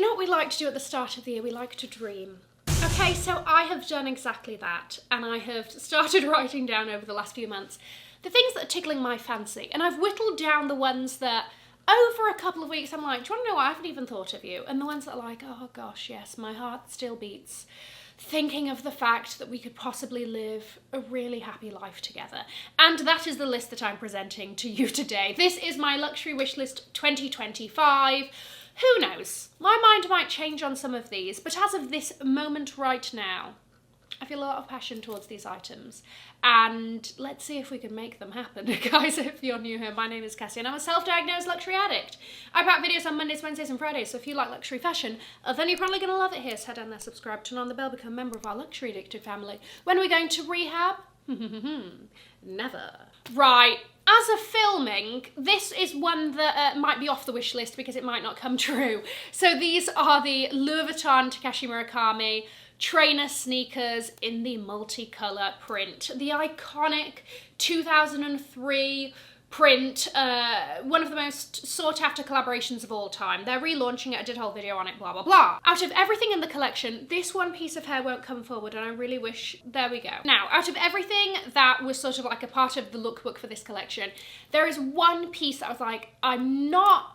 know what we like to do at the start of the year? We like to dream. Okay, so I have done exactly that, and I have started writing down over the last few months the things that are tickling my fancy, and I've whittled down the ones that over a couple of weeks I'm like, do you want to know what? I haven't even thought of you. And the ones that are like, oh gosh, yes, my heart still beats thinking of the fact that we could possibly live a really happy life together. And that is the list that I'm presenting to you today. This is my luxury wish list 2025. Who knows? My mind might change on some of these, but as of this moment right now, I feel a lot of passion towards these items, and let's see if we can make them happen. Guys, if you're new here, my name is Cassie and I'm a self-diagnosed luxury addict. I put out videos on Mondays, Wednesdays and Fridays, so if you like luxury fashion, then you're probably going to love it here. So head down there, subscribe, turn on the bell, become a member of our luxury addicted family. When are we going to rehab? Never. Right. As of filming, this is one that might be off the wish list because it might not come true. So these are the Louis Vuitton Takashi Murakami trainer sneakers in the multicolour print. The iconic 2003 print, one of the most sought after collaborations of all time. They're relaunching it, I did a whole video on it, blah, blah, blah. Out of everything in the collection, this one piece of hair won't come forward, and I really wish, there we go. Now, out of everything that was sort of like a part of the lookbook for this collection, there is one piece that I was like, I'm not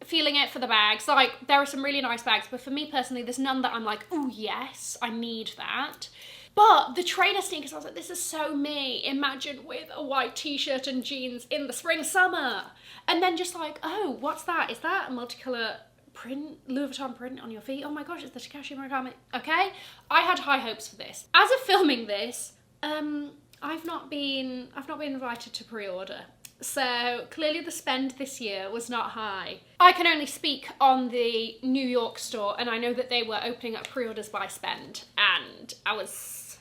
feeling it for the bags. Like, there are some really nice bags, but for me personally, there's none that I'm like, oh yes, I need that. But the trainer sneakers, I was like, this is so me. Imagine with a white t-shirt and jeans in the spring, summer. And then just like, oh, what's that? Is that a multicolour print, Louis Vuitton print on your feet? Oh my gosh, it's the Takashi Murakami. Okay, I had high hopes for this. As of filming this, I've not been invited to pre-order. So clearly the spend this year was not high. I can only speak on the New York store, and I know that they were opening up pre-orders by spend, and I was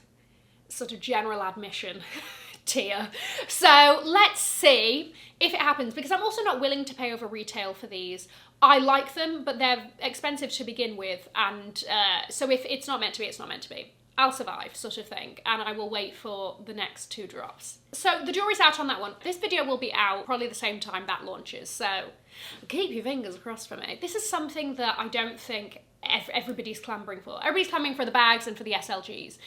sort of general admission tier. So let's see if it happens, because I'm also not willing to pay over retail for these. I like them, but they're expensive to begin with, and so if it's not meant to be, it's not meant to be. I'll survive, sort of thing, and I will wait for the next 2 drops. So the jury's out on that one. This video will be out probably the same time that launches, so keep your fingers crossed for me. This is something that I don't think everybody's clambering for. Everybody's clambering for the bags and for the SLGs.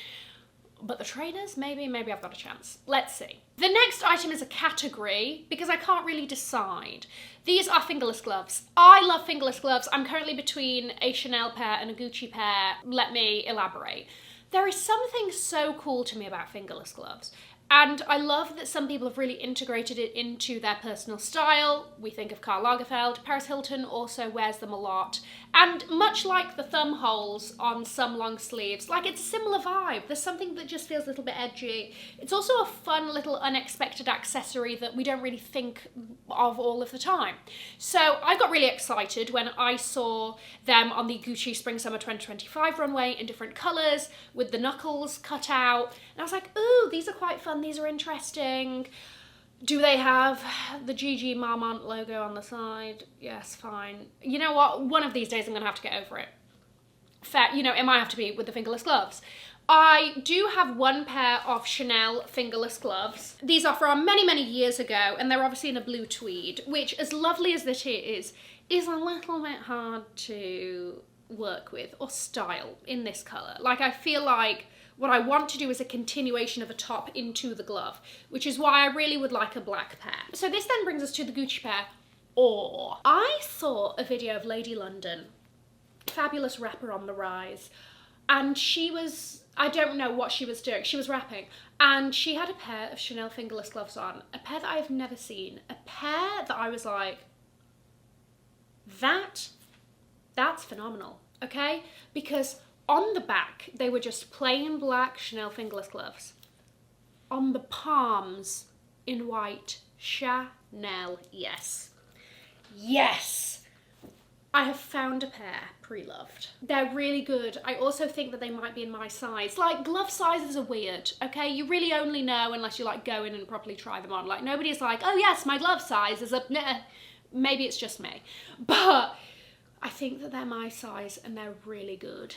But the trainers, maybe I've got a chance. Let's see. The next item is a category, because I can't really decide. These are fingerless gloves. I love fingerless gloves. I'm currently between a Chanel pair and a Gucci pair. Let me elaborate. There is something so cool to me about fingerless gloves, and I love that some people have really integrated it into their personal style. We think of Karl Lagerfeld. Paris Hilton also wears them a lot, and much like the thumb holes on some long sleeves, like, it's a similar vibe. There's something that just feels a little bit edgy. It's also a fun little unexpected accessory that we don't really think of all of the time. So I got really excited when I saw them on the Gucci Spring Summer 2025 runway in different colours with the knuckles cut out, and I was like, ooh, these are quite fun, these are interesting. Do they have the Gigi Marmont logo on the side? Yes, fine. You know what? One of these days I'm gonna have to get over it. Fair, you know, it might have to be with the fingerless gloves. I do have one pair of Chanel fingerless gloves. These are from many, many years ago, and they're obviously in a blue tweed, which, as lovely as this is a little bit hard to work with or style in this colour. Like, I feel like what I want to do is a continuation of a top into the glove, which is why I really would like a black pair. So this then brings us to the Gucci pair. Or I saw a video of Lady London, fabulous rapper on the rise, and she was, I don't know what she was doing, she was rapping, and she had a pair of Chanel fingerless gloves on, a pair that I've never seen, a pair that I was like, that's phenomenal, okay? Because on the back, they were just plain black Chanel fingerless gloves. On the palms, in white, Chanel, yes. Yes! I have found a pair pre-loved. They're really good. I also think that they might be in my size. Like, glove sizes are weird, okay? You really only know unless you, like, go in and properly try them on. Like, nobody's like, oh yes, my glove size is up, nah. Maybe it's just me. But I think that they're my size and they're really good.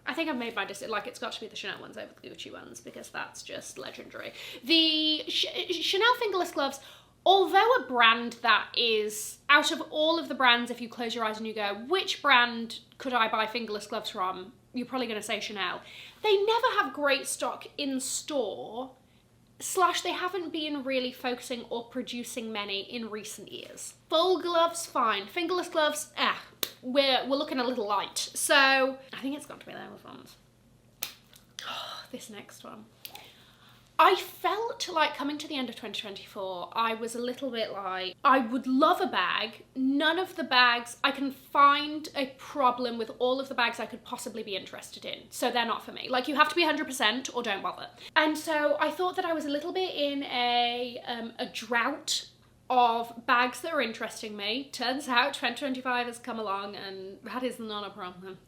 I think I've made my decision, like, it's got to be the Chanel ones over the Gucci ones, because that's just legendary. The Chanel fingerless gloves Although a brand that is, out of all of the brands, if you close your eyes and you go, which brand could I buy fingerless gloves from? You're probably going to say Chanel. They never have great stock in store, / they haven't been really focusing or producing many in recent years. Full gloves, fine. Fingerless gloves, we're looking a little light. So I think it's got to be those ones. This next one. I felt like coming to the end of 2024, I was a little bit like, I would love a bag. None of the bags, I can find a problem with all of the bags I could possibly be interested in. So they're not for me. Like, you have to be 100% or don't bother. And so I thought that I was a little bit in a drought of bags that are interesting me. Turns out 2025 has come along and that is not a problem.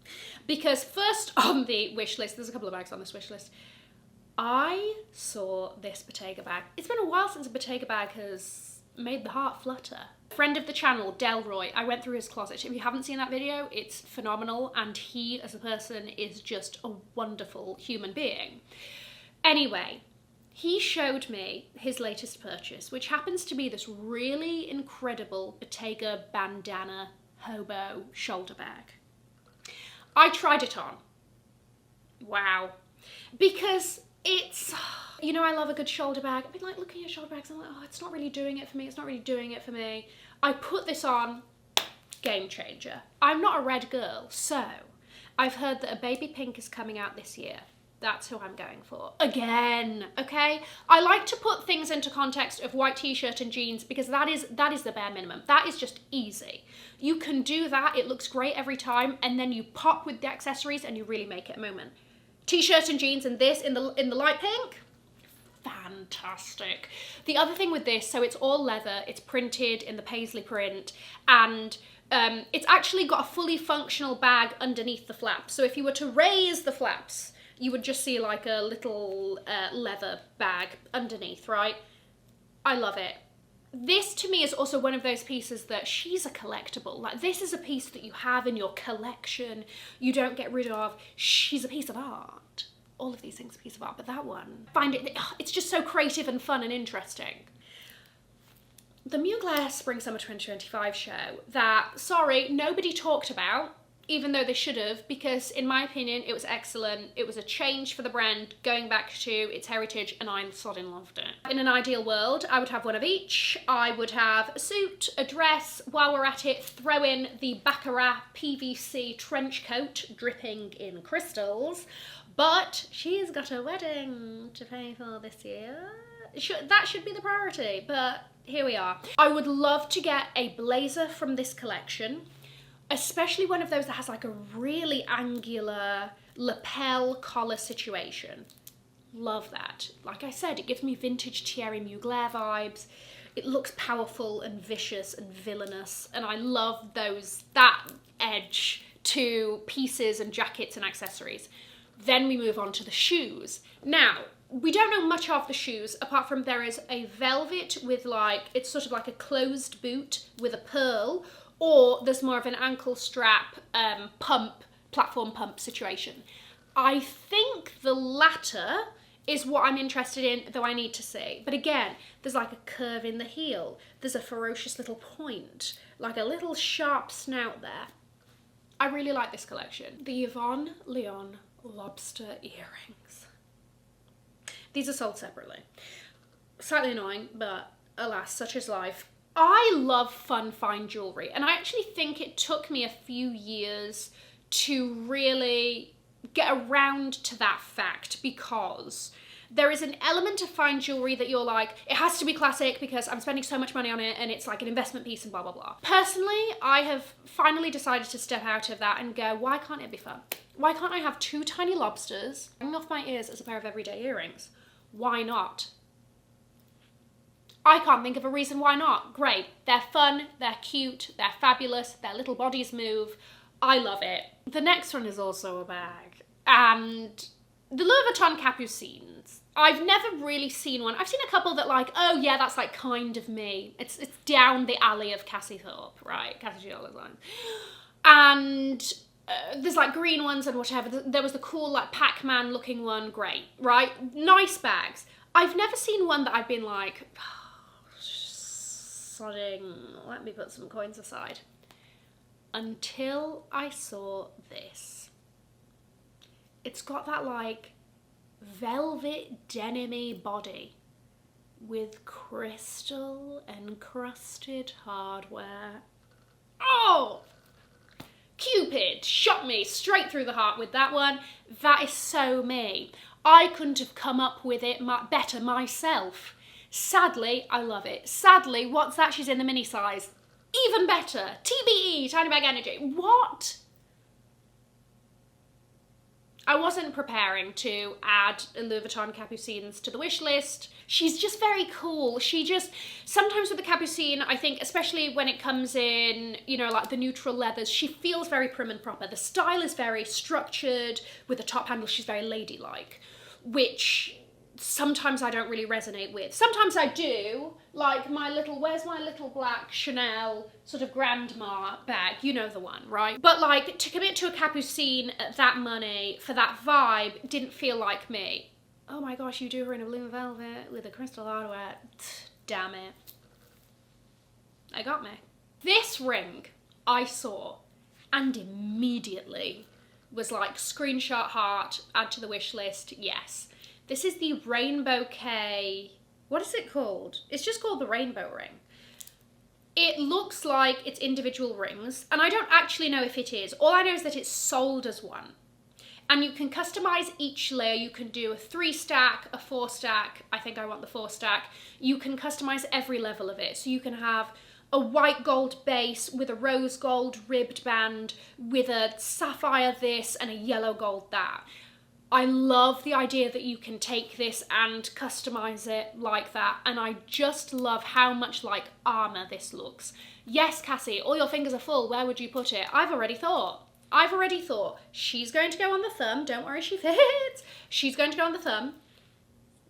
Because first on the wish list, there's a couple of bags on this wish list. I saw this Bottega bag. It's been a while since a Bottega bag has made the heart flutter. Friend of the channel, Delroy, I went through his closet. If you haven't seen that video, it's phenomenal, and he as a person is just a wonderful human being. Anyway, he showed me his latest purchase, which happens to be this really incredible Bottega bandana hobo shoulder bag. I tried it on. Wow. Because it's, you know, I love a good shoulder bag. I've been like looking at shoulder bags and I'm like, oh, it's not really doing it for me. It's not really doing it for me. I put this on, game changer. I'm not a red girl, so I've heard that a baby pink is coming out this year. That's who I'm going for. Again, okay? I like to put things into context of white t-shirt and jeans because that is the bare minimum. That is just easy. You can do that, it looks great every time, and then you pop with the accessories and you really make it a moment. T-shirt and jeans and this in the light pink, fantastic. The other thing with this, so it's all leather, it's printed in the paisley print, and it's actually got a fully functional bag underneath the flaps. So if you were to raise the flaps, you would just see like a little leather bag underneath, right? I love it. This to me is also one of those pieces that she's a collectible. Like, this is a piece that you have in your collection, you don't get rid of. She's a piece of art. All of these things are a piece of art, but that one, it's just so creative and fun and interesting. The Mugler Spring Summer 2025 show that, sorry, nobody talked about, even though they should have, because in my opinion, it was excellent. It was a change for the brand, going back to its heritage, and I sodding loved it. In an ideal world, I would have one of each. I would have a suit, a dress, while we're at it, throw in the Baccarat PVC trench coat, dripping in crystals, but she's got a wedding to pay for this year. That should be the priority, but here we are. I would love to get a blazer from this collection, especially one of those that has like a really angular lapel collar situation. Love that. Like I said, it gives me vintage Thierry Mugler vibes. It looks powerful and vicious and villainous, and I love that edge to pieces and jackets and accessories. Then we move on to the shoes. Now, we don't know much of the shoes, apart from there is a velvet with like, it's sort of like a closed boot with a pearl, or there's more of an ankle strap platform pump situation. I think the latter is what I'm interested in, though I need to see. But again, there's like a curve in the heel. There's a ferocious little point, like a little sharp snout there. I really like this collection. The Yvonne Leon lobster earrings. These are sold separately. Slightly annoying, but alas, such is life. I love fun, fine jewellery, and I actually think it took me a few years to really get around to that fact, because there is an element of fine jewellery that you're like, it has to be classic because I'm spending so much money on it and it's like an investment piece and blah, blah, blah. Personally, I have finally decided to step out of that and go, why can't it be fun? Why can't I have two tiny lobsters hanging off my ears as a pair of everyday earrings? Why not? I can't think of a reason why not. Great, they're fun, they're cute, they're fabulous, their little bodies move. I love it. The next one is also a bag, and the Louis Vuitton Capucines. I've never really seen one. I've seen a couple that like, oh yeah, that's like kind of me. It's down the alley of Cassie Thorpe, right? Cassie all the time. And there's like green ones and whatever. There was the cool like Pac-Man looking one, great, right? Nice bags. I've never seen one that I've been like, sodding, let me put some coins aside. Until I saw this. It's got that like velvet denim-y body with crystal encrusted hardware. Oh! Cupid shot me straight through the heart with that one. That is so me. I couldn't have come up with it better myself. Sadly, I love it. Sadly, what's that? She's in the mini size. Even better. TBE, tiny bag energy. What? I wasn't preparing to add a Louis Vuitton Capucines to the wish list. She's just very cool. Sometimes with the Capucine, I think, especially when it comes in, you know, like the neutral leathers, she feels very prim and proper. The style is very structured. With the top handle, she's very ladylike, which sometimes I don't really resonate with. Sometimes I do, like where's my little black Chanel sort of grandma bag? You know the one, right? But like, to commit to a Capucine at that money, for that vibe, didn't feel like me. Oh my gosh, you do her in a blue velvet with a crystal hardware. Damn it. I got me. This ring I saw and immediately was like, screenshot heart, add to the wish list, yes. This is the Rainbow K, what is it called? It's just called the Rainbow Ring. It looks like it's individual rings, and I don't actually know if it is. All I know is that it's sold as one. And you can customize each layer. You can do a 3-stack, a 4-stack. I think I want the 4-stack. You can customize every level of it. So you can have a white gold base with a rose gold ribbed band, with a sapphire this and a yellow gold that. I love the idea that you can take this and customize it like that, and I just love how much like armor this looks. Yes, Cassie, all your fingers are full, where would you put it? I've already thought. She's going to go on the thumb, don't worry, she fits. She's going to go on the thumb,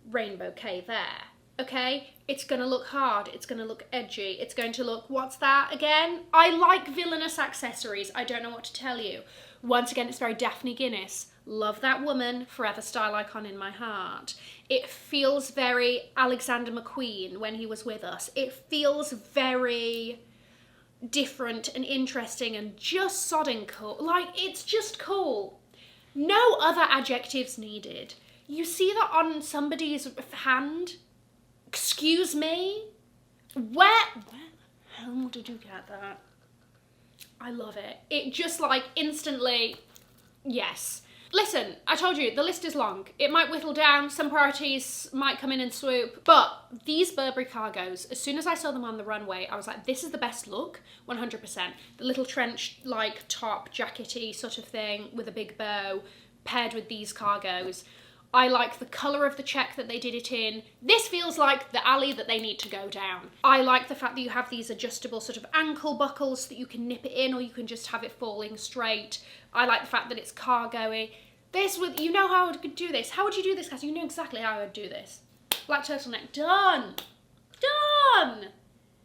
Rainbow K there, okay? It's gonna look hard, it's gonna look edgy, it's going to look, what's that again? I like villainous accessories, I don't know what to tell you. Once again, it's very Daphne Guinness. Love that woman, forever style icon in my heart. It feels very Alexander McQueen when he was with us. It feels very different and interesting and just sodding cool. Like, it's just cool. No other adjectives needed. You see that on somebody's hand? Excuse me? Where the hell did you get that? I love it. It just like instantly, yes. Listen, I told you, the list is long. It might whittle down, some priorities might come in and swoop, but these Burberry cargos, as soon as I saw them on the runway, I was like, this is the best look, 100%. The little trench, like, top, jackety sort of thing with a big bow, paired with these cargos. I like the colour of the check that they did it in. This feels like the alley that they need to go down. I like the fact that you have these adjustable sort of ankle buckles so that you can nip it in, or you can just have it falling straight. I like the fact that it's cargo-y. This would, you know how I would do this. How would you do this, Cassie? You know exactly how I would do this. Black turtleneck, done. Done.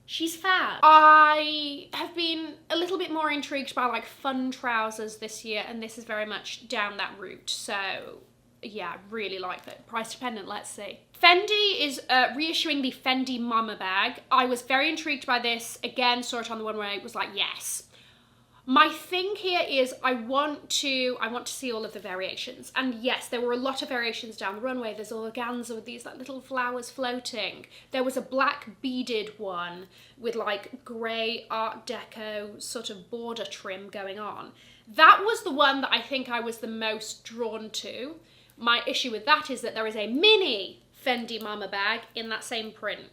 She's fab. I have been a little bit more intrigued by like fun trousers this year, and this is very much down that route. So yeah, really like that. Price dependent, let's see. Fendi is reissuing the Fendi Mamma Bag. I was very intrigued by this. Again, saw it on the one where I was like, yes. My thing here is I want to see all of the variations. And yes, there were a lot of variations down the runway. There's organza with these like little flowers floating. There was a black beaded one with like grey Art Deco sort of border trim going on. That was the one that I think I was the most drawn to. My issue with that is that there is a mini Fendi Mamma Bag in that same print.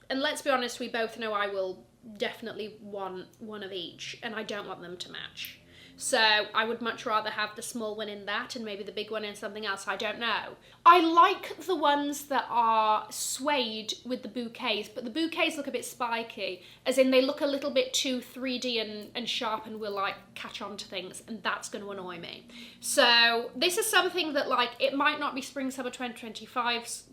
And let's be honest, we both know I will definitely want one of each, and I don't want them to match. So I would much rather have the small one in that and maybe the big one in something else, I don't know. I like the ones that are suede with the bouquets, but the bouquets look a bit spiky, as in they look a little bit too 3D and sharp and will like catch on to things, and that's going to annoy me. So this is something that like, it might not be spring summer 2025's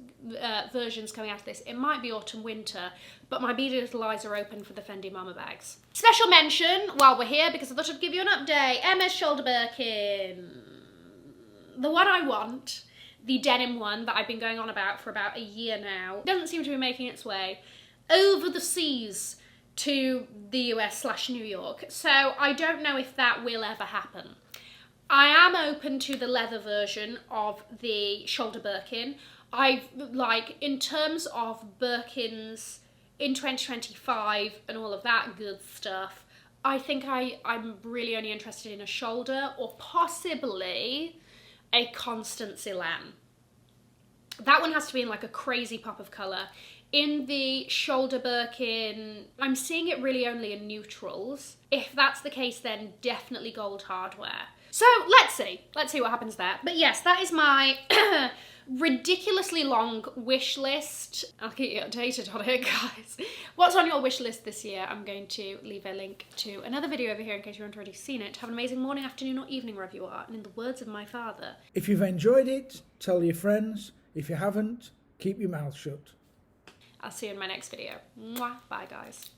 versions coming out of this, it might be autumn winter, but my beady little eyes are open for the Fendi Mamma Bags. Special mention while we're here, because I thought I'd give you an update, Hermès shoulder Birkin. The one I want, the denim one that I've been going on about for about a year now, doesn't seem to be making its way over the seas to the US/New York. So I don't know if that will ever happen. I am open to the leather version of the shoulder Birkin. In terms of Birkins in 2025 and all of that good stuff, I think I'm really only interested in a shoulder or possibly a Constance Ilan. That one has to be in like a crazy pop of colour. In the shoulder Birkin, I'm seeing it really only in neutrals. If that's the case, then definitely gold hardware. So let's see what happens there. But yes, that is my ridiculously long wish list. I'll keep you updated on it, guys. What's on your wish list this year? I'm going to leave a link to another video over here in case you haven't already seen it. Have an amazing morning, afternoon or evening wherever you are. And in the words of my father, if you've enjoyed it, tell your friends. If you haven't, keep your mouth shut. I'll see you in my next video. Mwah. Bye, guys.